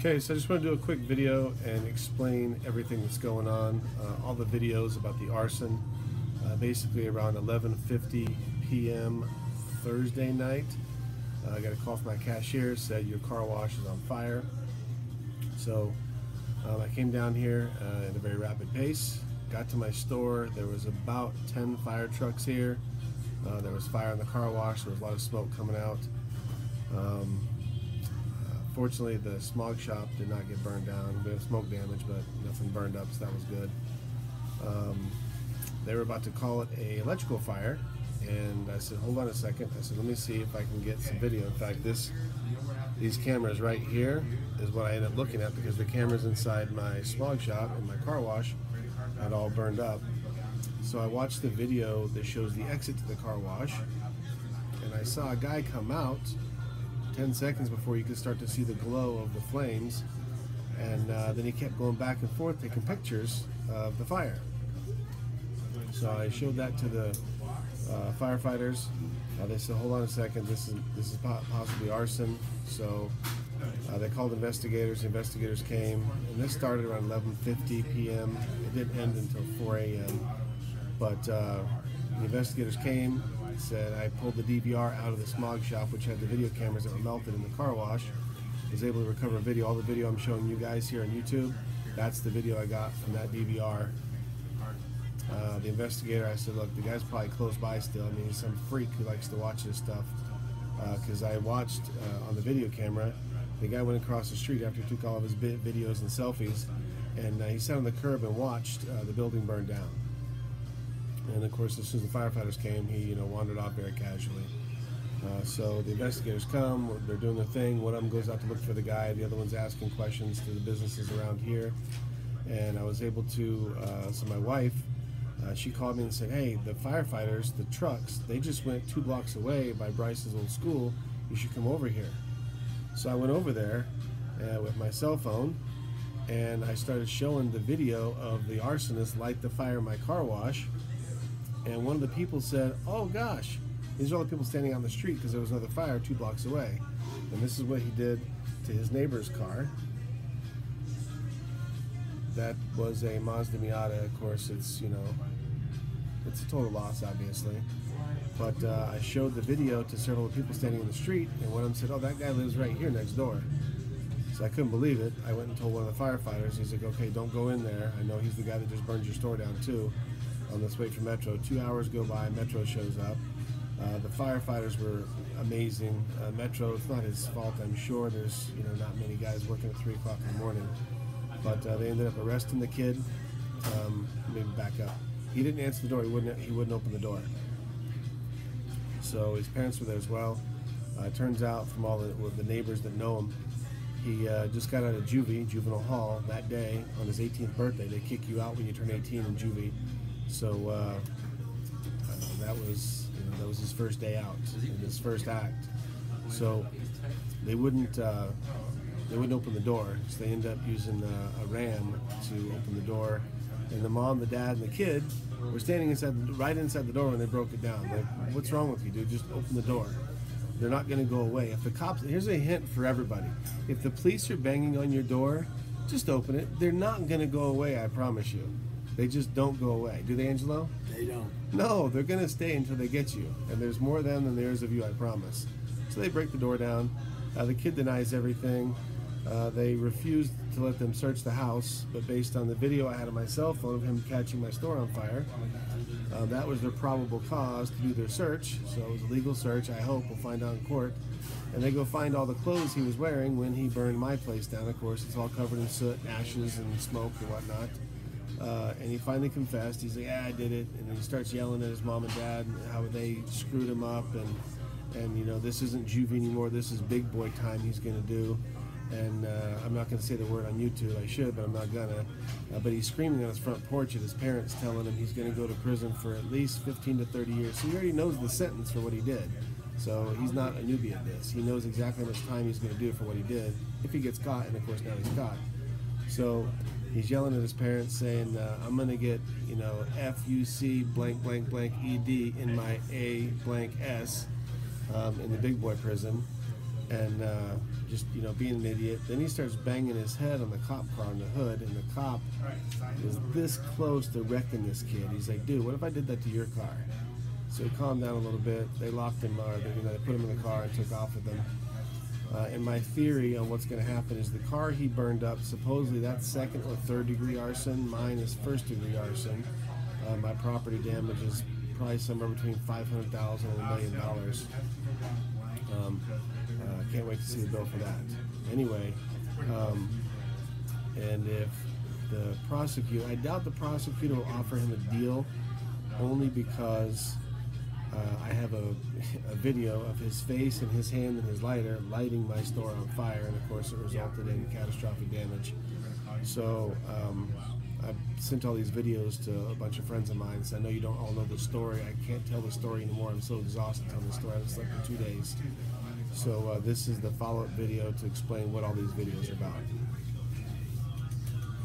Okay, so I just want to do a quick video and explain everything that's going on. All the videos about the arson. Basically around 11:50 p.m. Thursday night, I got a call from my cashier, said your car wash is on fire. So I came down here at a very rapid pace, got to my store. There was about 10 fire trucks here. There was fire in the car wash. There was a lot of smoke coming out. Fortunately, the smog shop did not get burned down. We had smoke damage, but nothing burned up, so that was good. They were about to call it an electrical fire, and I said, hold on a second. I said, let me see if I can get some video. In fact, these cameras right here is what I ended up looking at, because the cameras inside my smog shop and my car wash had all burned up. So I watched the video that shows the exit to the car wash, and I saw a guy come out 10 seconds before you could start to see the glow of the flames, and then he kept going back and forth taking pictures of the fire. So I showed that to the firefighters. They said, hold on a second, this is possibly arson. So they called investigators. The investigators came, and this started around 11:50 p.m. It didn't end until 4 a.m. But the investigators came, said I pulled the DVR out of the smog shop, which had the video cameras that were melted in the car wash. Was able to recover video. All the video I'm showing you guys here on YouTube, that's the video I got from that DVR. The investigator, I said, look, the guy's probably close by still. I mean, he's some freak who likes to watch this stuff. Because I watched on the video camera, the guy went across the street after he took all of his videos and selfies, and he sat on the curb and watched the building burn down. And of course, as soon as the firefighters came, he wandered off very casually. So the investigators come, they're doing their thing. One of them goes out to look for the guy, the other one's asking questions to the businesses around here. And I was able to, so my wife, she called me and said, hey, the firefighters, the trucks, they just went 2 blocks away by Bryce's old school. You should come over here. So I went over there with my cell phone, and I started showing the video of the arsonist light the fire in my car wash. And one of the people said, oh gosh, these are all the people standing on the street because there was another fire 2 blocks away. And this is what he did to his neighbor's car. That was a Mazda Miata. Of course, it's it's a total loss, obviously. But I showed the video to several people standing in the street, and one of them said, oh, that guy lives right here next door. So I couldn't believe it. I went and told one of the firefighters. He's like, okay, don't go in there. I know he's the guy that just burned your store down too. Let's wait for Metro. 2 hours go by, Metro shows up. The firefighters were amazing. Metro, it's not his fault, I'm sure. There's not many guys working at 3 o'clock in the morning. But they ended up arresting the kid. Maybe back up. He didn't answer the door. He wouldn't open the door. So his parents were there as well. It turns out from all the neighbors that know him, he just got out of juvenile hall that day on his 18th birthday. They kick you out when you turn 18 in juvie. So that was his first day out, in his first act. So they wouldn't open the door, so they ended up using a ram to open the door. And the mom, the dad, and the kid were standing right inside the door when they broke it down. Like, what's wrong with you, dude? Just open the door. They're not going to go away. If the cops, here's a hint for everybody. If the police are banging on your door, just open it. They're not going to go away, I promise you. They just don't go away. Do they, Angelo? They don't. No, they're going to stay until they get you. And there's more of them than there is of you, I promise. So they break the door down. The kid denies everything. They refused to let them search the house, but based on the video I had on my cell phone of him catching my store on fire, that was their probable cause to do their search. So it was a legal search, I hope. We'll find out in court. And they go find all the clothes he was wearing when he burned my place down. Of course, it's all covered in soot, ashes, and smoke and whatnot. And he finally confessed. He's like, yeah, I did it. And he starts yelling at his mom and dad and how they screwed him up. And this isn't juvie anymore. This is big boy time he's going to do. And I'm not going to say the word on YouTube. I should, but I'm not going to. But he's screaming on his front porch at his parents, telling him he's going to go to prison for at least 15 to 30 years. So he already knows the sentence for what he did. So he's not a newbie at this. He knows exactly how much time he's going to do for what he did, if he gets caught. And of course now he's caught. So he's yelling at his parents, saying, I'm going to get, FUC blank blank blank ED in my A blank S in the big boy prison. and just being an idiot. Then he starts banging his head on the cop car on the hood, and the cop is this close to wrecking this kid. He's like, dude, what if I did that to your car? So he calmed down a little bit. They locked him, or they put him in the car and took off with him. And my theory on what's going to happen is the car he burned up, supposedly that's second or third degree arson. Mine is first degree arson. My property damage is probably somewhere between $500,000 and $1 million. Can't wait to see the bill for that. Anyway, and if the prosecutor, I doubt the prosecutor will offer him a deal, only because I have a video of his face and his hand and his lighter lighting my store on fire, and of course it resulted in catastrophic damage. So I've sent all these videos to a bunch of friends of mine, so I know you don't all know the story. I can't tell the story anymore. I'm so exhausted telling the story. I haven't slept in 2 days. So this is the follow-up video to explain what all these videos are about.